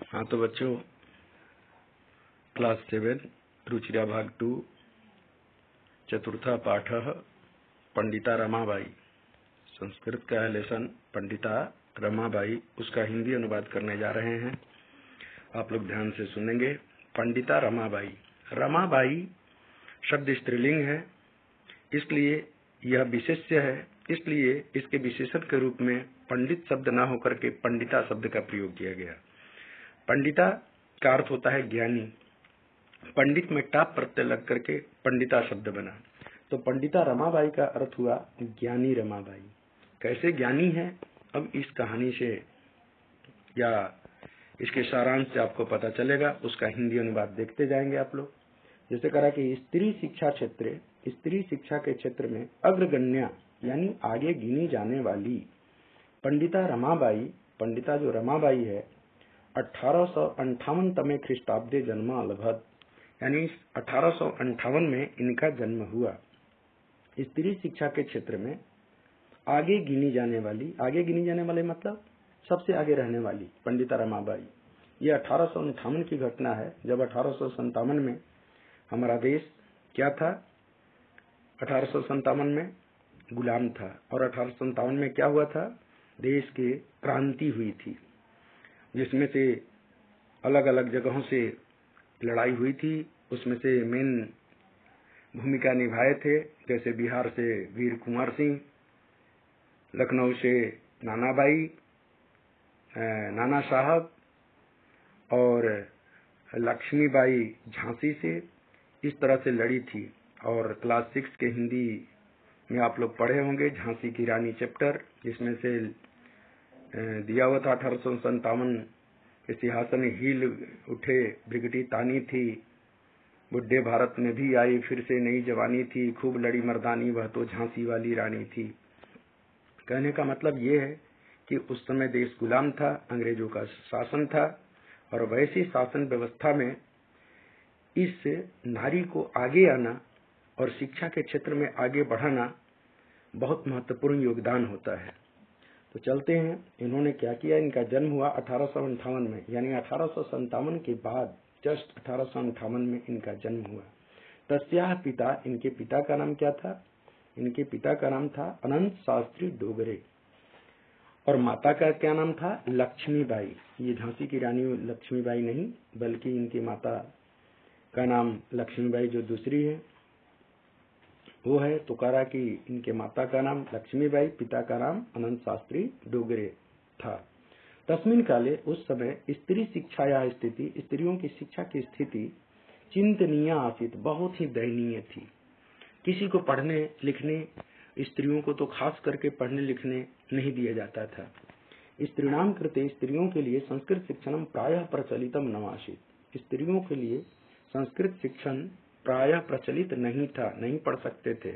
हाँ तो बच्चों, क्लास 7 रुचिरा भाग 2 चतुर्थ पाठ पंडिता रमाबाई। संस्कृत का है लेसन पंडिता रमाबाई, उसका हिंदी अनुवाद करने जा रहे हैं। आप लोग ध्यान से सुनेंगे। पंडिता रमाबाई। रमाबाई शब्द स्त्रीलिंग है, इसलिए यह विशेष्य है, इसलिए इसके विशेषण के रूप में पंडित शब्द न होकर के पंडिता शब्द का प्रयोग किया गया। पंडिता का अर्थ होता है ज्ञानी। पंडित में टाप प्रत्यय लग करके पंडिता शब्द बना, तो पंडिता रमाबाई का अर्थ हुआ ज्ञानी रमाबाई। कैसे ज्ञानी है, अब इस कहानी से या इसके सारांश से आपको पता चलेगा। उसका हिंदी अनुवाद देखते जाएंगे आप लोग। जैसे कहा कि स्त्री शिक्षा के क्षेत्र में अग्रगण्या यानी आगे गिनी जाने वाली पंडिता रमाबाई, पंडिता जो रमाबाई है, 1858 तमे ख्रीष्टाब्दे जन्म अलभत, यानी 1858 में इनका जन्म हुआ। स्त्री शिक्षा के क्षेत्र में आगे गिनी जाने वाले मतलब सबसे आगे रहने वाली पंडिता रमाबाई। ये 1858 की घटना है, जब 1857 में हमारा देश क्या था, 1857 में गुलाम था, और 1857 में क्या हुआ था, देश की क्रांति हुई थी, जिसमें से अलग अलग जगहों से लड़ाई हुई थी। उसमें से मेन भूमिका निभाए थे, जैसे बिहार से वीर कुंवर सिंह, लखनऊ से नानाबाई, नाना साहब, और लक्ष्मीबाई झांसी से, इस तरह से लड़ी थी। और क्लास 6 के हिंदी में आप लोग पढ़े होंगे झांसी की रानी चैप्टर, जिसमें से दिया हुआ था 1857 के सिंहासन हिल उठे, ब्रिगेडी तानी थी, बुढ़े भारत में भी आई फिर से नई जवानी थी, खूब लड़ी मर्दानी, वह तो झांसी वाली रानी थी। कहने का मतलब ये है कि उस समय देश गुलाम था, अंग्रेजों का शासन था, और वैसी शासन व्यवस्था में इस नारी को आगे आना और शिक्षा के क्षेत्र में आगे बढ़ाना बहुत महत्वपूर्ण योगदान होता है। तो चलते हैं, इन्होंने क्या किया। इनका जन्म हुआ 1858 में, यानी 1857 के बाद जस्ट 1858 में इनका जन्म हुआ। तस्याह पिता, इनके पिता का नाम क्या था, इनके पिता का नाम था अनंत शास्त्री डोगरे, और माता का क्या नाम था, लक्ष्मीबाई। ये झांसी की रानी लक्ष्मीबाई नहीं, बल्कि इनकी माता का नाम लक्ष्मीबाई जो दूसरी है वो है। तो कहा कि इनके माता का नाम लक्ष्मीबाई, पिता का नाम अनंत शास्त्री डोगरे था। तस्मिन काले, उस समय स्त्री शिक्षाया स्थिति, स्त्रियों की शिक्षा की स्थिति चिंतनीय आसित, बहुत ही दयनीय थी। किसी को पढ़ने लिखने, स्त्रियों को तो खास करके पढ़ने लिखने नहीं दिया जाता था। स्त्रीणाम कृते, स्त्रियों के लिए संस्कृत शिक्षणम प्रायः प्रचलितम न आसीत्, स्त्रियों के लिए संस्कृत शिक्षण प्रायः प्रचलित नहीं था, नहीं पढ़ सकते थे।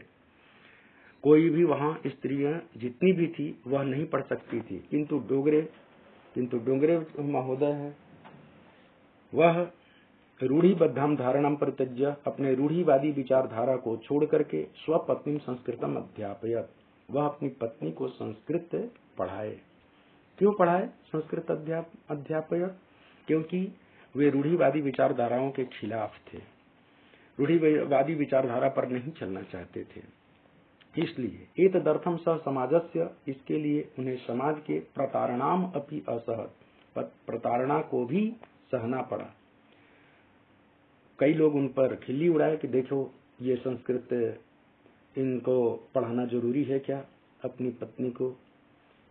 कोई भी वहां स्त्रियां जितनी भी थी वह नहीं पढ़ सकती थी, किंतु डोगरे महोदय है, वह रूढ़िबद्धम धारणम परित्यज्य, अपने रूढ़िवादी विचारधारा को छोड़ करके स्वपत्नी संस्कृतम अध्यापयत, वह अपनी पत्नी को संस्कृत पढ़ाए। क्यों पढ़ाए संस्कृत अध्यापयत? क्योंकि वे रूढ़िवादी विचारधाराओं के खिलाफ थे, रूढ़िवादी विचारधारा पर नहीं चलना चाहते थे। इसलिए एतदर्थम सह समाजस्य, इसके लिए उन्हें समाज के प्रतारणाम अपि असहत, प्रताड़ना को भी सहना पड़ा। कई लोग उन पर खिल्ली उड़ाए कि देखो ये संस्कृत, इनको पढ़ाना जरूरी है क्या अपनी पत्नी को।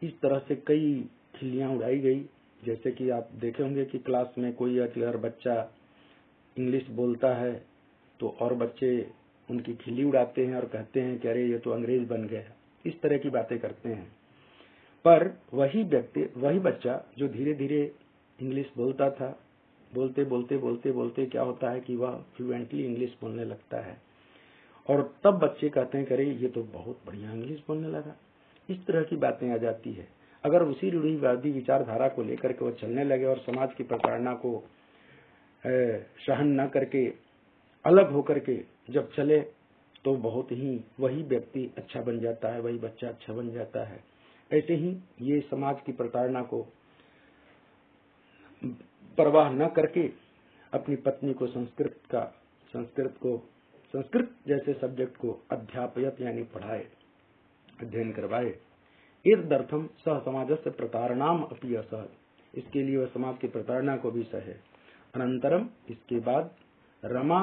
इस तरह से कई खिल्लियां उड़ाई गई। जैसे कि आप देखे होंगे कि क्लास में कोई अगर बच्चा इंग्लिश बोलता है तो और बच्चे उनकी खिल्ली उड़ाते हैं और कहते हैं कि अरे ये तो अंग्रेज बन गया, इस तरह की बातें करते हैं। पर वही बच्चा जो धीरे धीरे इंग्लिश बोलता था, बोलते क्या होता है कि वह फ्लुएंटली इंग्लिश बोलने लगता है, और तब बच्चे कहते हैं कि अरे ये तो बहुत बढ़िया इंग्लिश बोलने लगा। इस तरह की बातें आ जाती है। अगर उसी रूढ़िवादी विचारधारा को लेकर के वह चलने लगे और समाज की प्रताड़ना को सहन न करके अलग होकर के जब चले, तो बहुत ही वही व्यक्ति अच्छा बन जाता है, वही बच्चा अच्छा बन जाता है। ऐसे ही ये समाज की प्रताड़ना को परवाह न करके अपनी पत्नी को संस्कृत जैसे सब्जेक्ट को अध्यापयत यानी पढ़ाए, अध्ययन करवाए। ईदर्थम सह समाजस्य प्रतारणाम अपि असह, इसके लिए वह समाज की प्रताड़ना को भी सहे। अनंतरम, इसके बाद रमा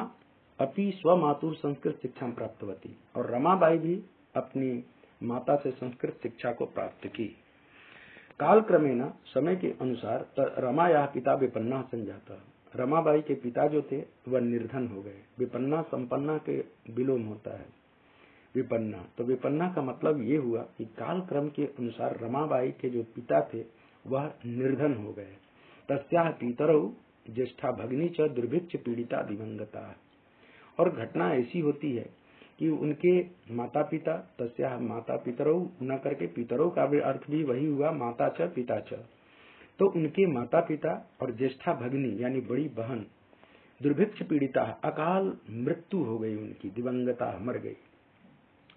अपि स्वमातुः संस्कृत शिक्षा प्राप्तवती, और रमाबाई भी अपनी माता से संस्कृत शिक्षा को प्राप्त की। कालक्रमेण, समय के अनुसार रमायाः पिता विपन्ना संजाता, रमाबाई के पिता जो थे वह निर्धन हो गए। विपन्ना संपन्ना के विलोम होता है विपन्ना, तो विपन्ना का मतलब ये हुआ कि काल क्रम के अनुसार रमाबाई के जो पिता थे वह निर्धन हो गए। तस्याः पितरौ ज्येष्ठा भगिनी च दुर्भिक्ष पीड़िता दिवंगता, और घटना ऐसी होती है कि उनके माता पिता, तस्याः माता पितरौ न करके पितरौ का भी अर्थ भी वही हुआ, माता च पिता च, तो उनके माता पिता और ज्येष्ठा भगिनी यानी बड़ी बहन दुर्भिक्ष पीड़िता, अकाल मृत्यु हो गई उनकी, दिवंगता मर गई।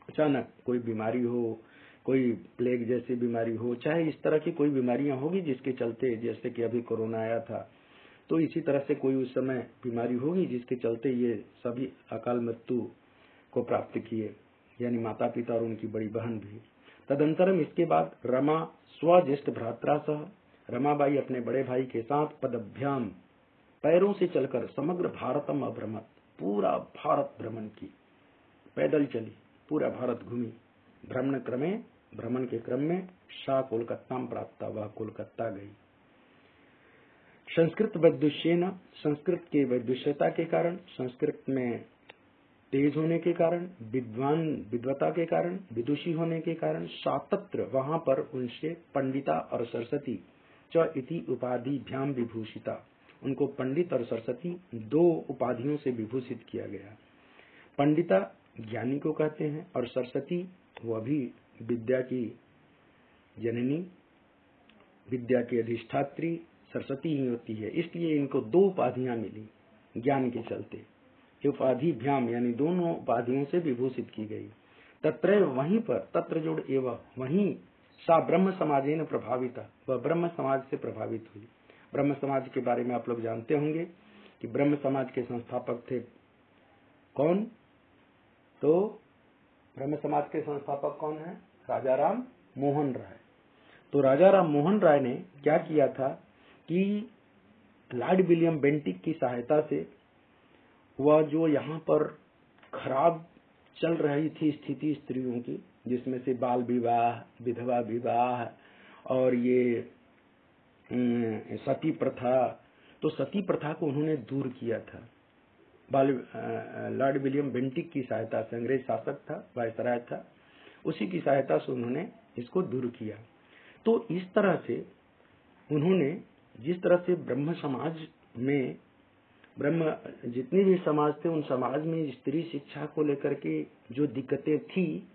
अचानक कोई बीमारी हो, कोई प्लेग जैसी बीमारी हो, चाहे इस तरह की कोई बीमारियां होगी जिसके चलते, जैसे कि अभी कोरोना आया था, तो इसी तरह से कोई उस समय बीमारी होगी जिसके चलते ये सभी अकाल मृत्यु को प्राप्त किए, यानी माता पिता और उनकी बड़ी बहन भी। तदंतरम, इसके बाद रमा स्वज्येष्ठ भ्रात्रा सह, रमाबाई अपने बड़े भाई के साथ पदभ्याम पैरों से चलकर समग्र भारतम अभ्रमत, पूरा भारत भ्रमण की, पैदल चली, पूरा भारत घूमी। भ्रमण के क्रम में सा कोलकाता प्राप्त, वह कोलकाता गई। संस्कृत वैदुष्येन, संस्कृत के वैदुष्यता के कारण, संस्कृत में तेज होने के कारण, विद्वता के कारण, विदुषी होने के कारण, सातत्र वहां पर उनसे पंडिता और सरस्वती च इति उपाधिभ्याम विभूषिता, उनको पंडित और सरस्वती दो उपाधियों से विभूषित किया गया। पंडिता ज्ञानी को कहते हैं और सरस्वती वह भी विद्या की जननी, विद्या की अधिष्ठात्री सरस्वती ही होती है, इसलिए इनको दो उपाधियां मिली ज्ञान के चलते। उपाधिभ्याम यानी दोनों उपाधियों से विभूषित की गई। तत्र वहीं पर, तत्र जोड़ एवं, वहीं सा ब्रह्म समाजेन प्रभाविता, वह ब्रह्म समाज से प्रभावित हुई। ब्रह्म समाज के बारे में आप लोग जानते होंगे कि ब्रह्म समाज के संस्थापक थे कौन? तो ब्रह्म समाज के संस्थापक कौन है? राजा राम मोहन राय। तो राजा राम मोहन राय ने क्या किया था कि लॉर्ड विलियम बेंटिक की सहायता से वह जो यहाँ पर खराब चल रही थी स्थिति स्त्रियों की, जिसमें से बाल विवाह, विधवा विवाह और ये सती प्रथा, तो सती प्रथा को उन्होंने दूर किया था। लॉर्ड विलियम बेंटिक की सहायता से, अंग्रेज शासक था, वायसराय था, उसी की सहायता से उन्होंने इसको दूर किया। तो इस तरह से उन्होंने, जिस तरह से ब्रह्म समाज में, ब्रह्म जितने भी समाज थे उन समाज में स्त्री शिक्षा को लेकर के जो दिक्कतें थी,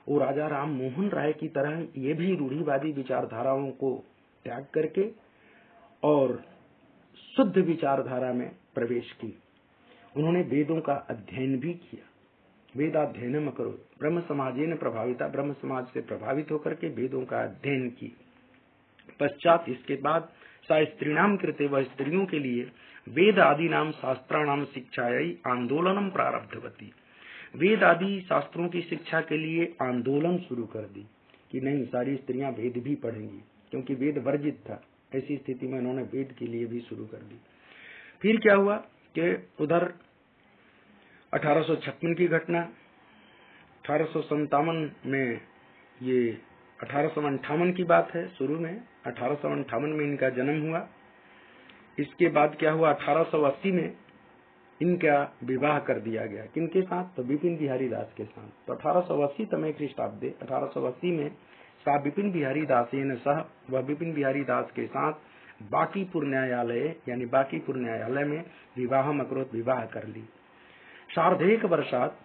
वो राजा राम मोहन राय की तरह ये भी रूढ़िवादी विचारधाराओं को त्याग करके और शुद्ध विचारधारा में प्रवेश की। उन्होंने वेदों का अध्ययन भी किया। वेदाध्ययनम करो, ब्रह्म समाजेन प्रभाविता, ब्रह्म समाज से प्रभावित होकर के वेदों का अध्ययन की। पश्चात इसके बाद सा स्त्रीणाम कृते, वह स्त्रियों के लिए वेद आदि नाम शास्त्राणाम शिक्षायै आंदोलनम प्रारब्धवती, वेद आदि शास्त्रों की शिक्षा के लिए आंदोलन शुरू कर दी कि नहीं, सारी स्त्रियां वेद भी पढ़ेंगी, क्योंकि वेद वर्जित था। ऐसी स्थिति में उन्होंने वेद के लिए भी शुरू कर दी। फिर क्या हुआ कि उधर 1856 की घटना, 1857 में, ये 1858 की बात है, शुरू में 1858 में इनका जन्म हुआ। इसके बाद क्या हुआ, 1880 में इनका विवाह कर दिया गया। किनके साथ? तो विपिन बिहारी दास के साथ। तो 1880 तमे ख्रीष्टाब्दे, 1880 में सा विपिन बिहारी दासेन सह, वह विपिन बिहारी दास के साथ बांकीपुर न्यायालय यानी बांकीपुर न्यायालय में विवाहम अकरोत्, विवाह कर ली। सार्धेक वर्षात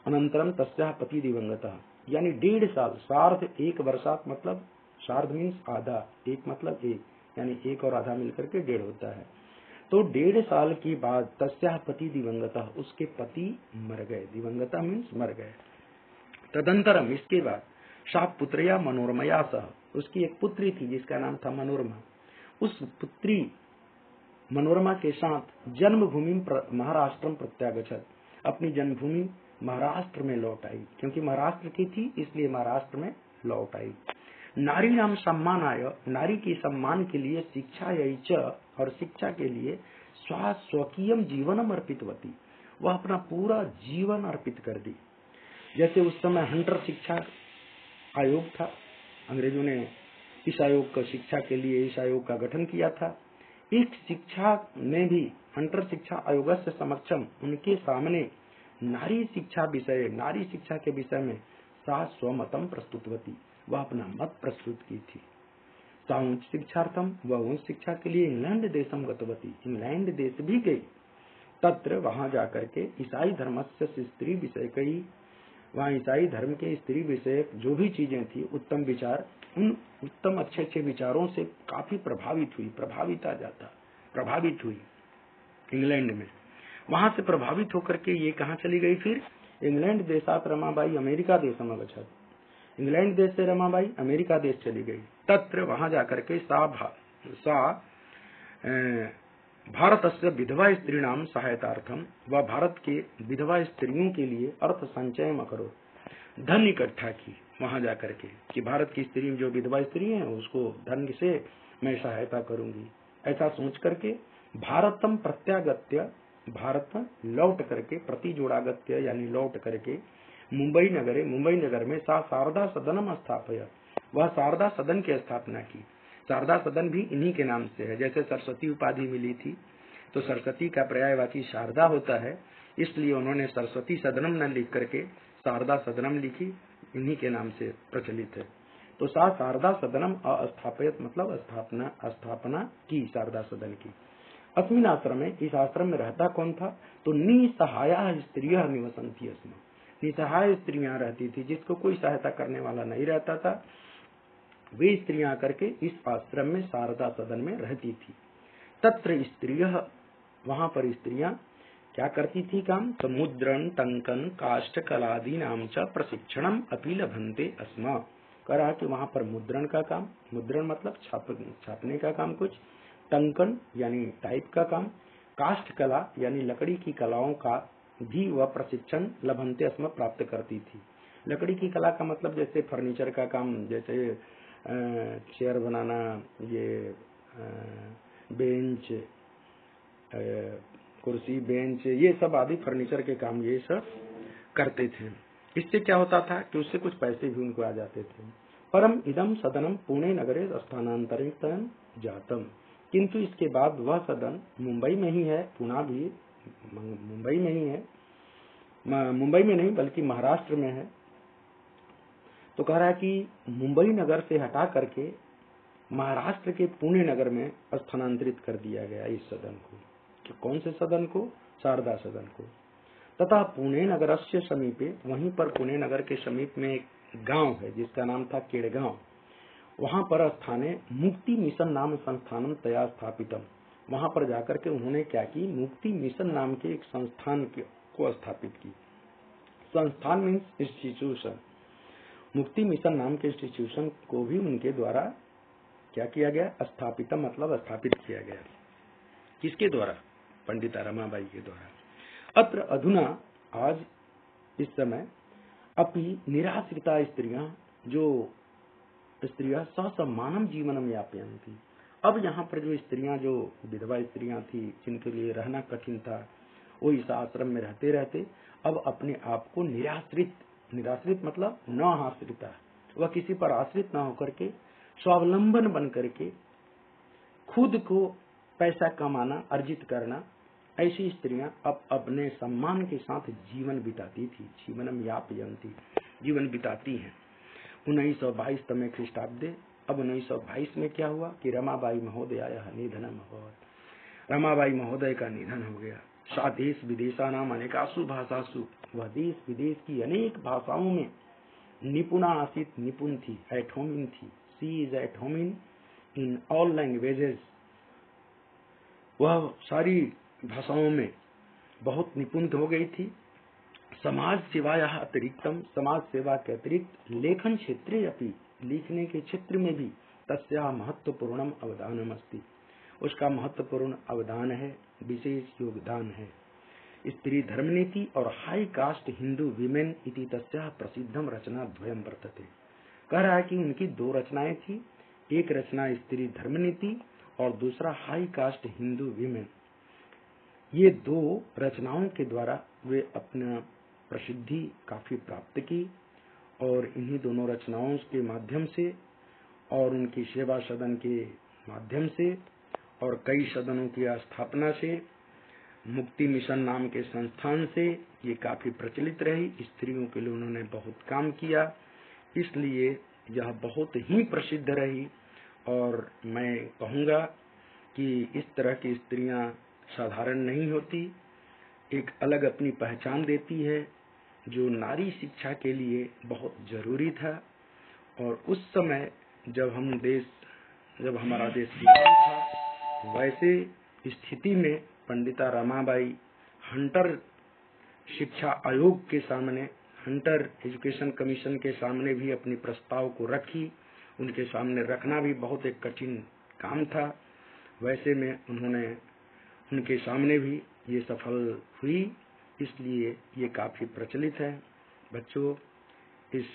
अनंतरम तस्याः पति दिवंगतः, यानी 1.5 साल, सार्ध एक वर्षात मतलब सार्ध मीन्स आधा, एक मतलब एक, यानी एक और आधा मिलकर के 1.5 होता है। तो 1.5 साल के बाद तस्याः पति दिवंगतः, उसके पति मर गए। दिवंगता मीन्स मर गए। तदंतरम, इसके बाद सा पुत्रया मनोरमया सह, उसकी एक पुत्री थी जिसका नाम था मनोरमा। उस पुत्री मनोरमा के साथ जन्मभूमि महाराष्ट्र प्रत्यागछत, अपनी जन्मभूमि महाराष्ट्र में लौट आई, क्योंकि महाराष्ट्र की थी इसलिए महाराष्ट्र में लौट आई। नारी नाम सम्मान आय, नारी के सम्मान के लिए शिक्षा च, और शिक्षा के लिए स्वकीयम जीवनम अर्पितवती, वह अपना पूरा जीवन अर्पित कर दी। जैसे उस समय हंटर शिक्षा आयोग था, अंग्रेजों ने इस आयोग का शिक्षा के लिए इस आयोग का गठन किया था। इस शिक्षा में भी हंटर शिक्षा आयोग से समक्षम उनके सामने नारी शिक्षा के विषय में सा स्वमतम प्रस्तुतवती, वह अपना मत प्रस्तुत की थी। सा उच्च शिक्षार्थम, वह उच्च शिक्षा के लिए इंग्लैंड देशम गतवती, इंग्लैंड देश भी गई। तत्र वहां जाकर के ईसाई धर्म से स्त्री विषय कई, वहाँ ईसाई धर्म के स्त्री विषय जो भी चीजें थी, उत्तम विचार, उन उत्तम अच्छे विचारों से काफी प्रभावित हुई इंग्लैंड में। वहां से प्रभावित होकर के ये कहाँ चली गई, फिर इंग्लैंड देशात रमाबाई अमेरिका देशम अगछत, इंग्लैंड देश से रमाबाई अमेरिका देश चली गई। तत्र वहां जाकर के सा भारत से विधवा स्त्री नाम सहायतार्थम, वह भारत के विधवा स्त्रियों के लिए अर्थ संचय करो, धन इकट्ठा की वहां जाकर के, कि भारत की स्त्री जो विधवा स्त्री है उसको धन से मैं सहायता करूंगी। ऐसा सोच करके भारतम प्रत्यागत्य, भारत लौट करके, प्रति जोड़ागत्य यानी लौट करके, मुंबई नगर में शारदा सदनम स्थापय, वह शारदा सदन की स्थापना की। शारदा सदन भी इन्हीं के नाम से है, जैसे सरस्वती उपाधि मिली थी तो सरस्वती का पर्यायवाची शारदा होता है, इसलिए उन्होंने सरस्वती सदनम न लिख करके शारदा सदनम लिखी, इन्हीं के नाम से प्रचलित है। तो शारदा सदनम अस्थापित मतलब स्थापना की शारदा सदन की। अस्मिन आश्रम में, इस आश्रम में रहता कौन था, तो निसहाया स्त्रियः निवसन्ति अस्म, निसहाय स्त्रियां रहती थी, जिसको कोई सहायता करने वाला नहीं रहता था, वे स्त्रियां आकर के इस आश्रम में शारदा सदन में रहती थी। तत्र स्त्रियः, वहां पर स्त्रियां क्या करती थी काम, तो मुद्रण टंकन काष्ठ कलादि नाम च प्रशिक्षणम अपि लभन्ते अस्म, करा कि वहां पर मुद्रण का काम, मुद्रण मतलब छापने का काम कुछ, टंकन यानी टाइप का काम, काष्ठ कला यानी लकड़ी की कलाओं का भी वह प्रशिक्षण लभन्ते अस्म प्राप्त करती थी। लकड़ी की कला का मतलब जैसे फर्नीचर का काम, जैसे चेयर बनाना, ये बेंच, कुर्सी बेंच, ये सब आदि फर्नीचर के काम ये सब करते थे। इससे क्या होता था कि उससे कुछ पैसे भी उनको आ जाते थे। परम इदम सदनम पुणे नगरे स्थानांतरित जातम, किंतु इसके बाद वह सदन मुंबई में ही है, पुणे भी मुंबई में ही है, मुंबई में नहीं बल्कि महाराष्ट्र में है। तो कह रहा है कि मुंबई नगर से हटा करके महाराष्ट्र के पुणे नगर में स्थानांतरित कर दिया गया इस सदन को। तो कौन से सदन को, शारदा सदन को। तथा पुणे नगर से समीपे, वहीं पर पुणे नगर के समीप में एक गांव है जिसका नाम था केड़गांव, वहां पर स्थाने मुक्ति मिशन नाम संस्थानम तया स्थापितम, वहां पर जाकर के उन्होंने क्या की, मुक्ति मिशन नाम के एक संस्थान को स्थापित की। संस्थान मीन्स इंस्टीट्यूशन, मुक्ति मिशन नाम के इंस्टीट्यूशन को भी उनके द्वारा क्या किया गया, स्थापित मतलब स्थापित किया गया। किसके द्वारा, पंडिता रमाबाई के द्वारा। अत्र अधुना, आज इस समय, अपि निराश्रिता स्त्रियां, जो स्त्रियां ससम्मानम जीवनम यापयन्ति, अब यहाँ पर जो स्त्रियां, जो विधवा स्त्रियां थी जिनके लिए रहना कठिन था, वो इस आश्रम में रहते रहते अब अपने आप को निराश्रित मतलब न आश्रिता, वह किसी पर आश्रित न होकर के स्वावलंबन बन करके खुद को पैसा कमाना, अर्जित करना, ऐसी स्त्रियां अब अपने सम्मान के साथ जीवन बिताती थी, जीवनम यापयन्ति, जीवन बिताती हैं। 1922 तमे ख्रीष्टाब्दे, अब 1922 में क्या हुआ कि रमाबाई महोदयायाः निधनम अभवत्, रमाबाई महोदय का निधन हो गया। सा देश विदेशानाम अनेकासु भाषासु, वह देश विदेश की अनेक भाषाओं में निपुणा आसीत, निपुण थी, एट होम इन थी, she is at home in all languages, वह सारी भाषाओं में बहुत निपुण हो गई थी। समाज सेवाया अतिरिक्तम, समाज सेवा के अतिरिक्त लेखन क्षेत्रे अपि, लिखने के क्षेत्र में भी तस्या महत्वपूर्णम अवदानम अस्ति, उसका महत्वपूर्ण अवदान है, विशेष योगदान है। स्त्री धर्मनीति और हाई कास्ट हिंदू विमेन इति तस्याः प्रसिद्धम रचना द्वयम वर्तते। कह रहा है कि उनकी 2 रचनाएं थी, एक रचना स्त्री धर्मनीति और दूसरा हाई कास्ट हिंदू विमेन। ये 2 रचनाओं के द्वारा वे अपना प्रसिद्धि काफी प्राप्त की और इन्हीं दोनों रचनाओं के माध्यम से और उनकी सेवा सदन के माध्यम से और कई सदनों की स्थापना से, मुक्ति मिशन नाम के संस्थान से ये काफी प्रचलित रही। स्त्रियों के लिए उन्होंने बहुत काम किया, इसलिए यह बहुत ही प्रसिद्ध रही। और मैं कहूँगा कि इस तरह की स्त्रियां साधारण नहीं होती, एक अलग अपनी पहचान देती है, जो नारी शिक्षा के लिए बहुत जरूरी था। और उस समय जब हमारा देश विरान था, वैसे स्थिति में पंडिता रमाबाई हंटर शिक्षा आयोग के सामने, हंटर एजुकेशन कमीशन के सामने भी अपनी प्रस्ताव को रखी। उनके सामने रखना भी बहुत एक कठिन काम था, वैसे में उन्होंने उनके सामने भी ये सफल हुई, इसलिए ये काफी प्रचलित है। बच्चों, इस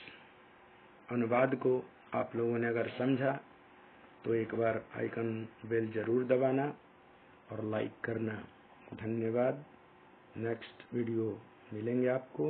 अनुवाद को आप लोगों ने अगर समझा तो एक बार आइकन बेल जरूर दबाना और लाइक करना। धन्यवाद। नेक्स्ट वीडियो मिलेंगे आपको।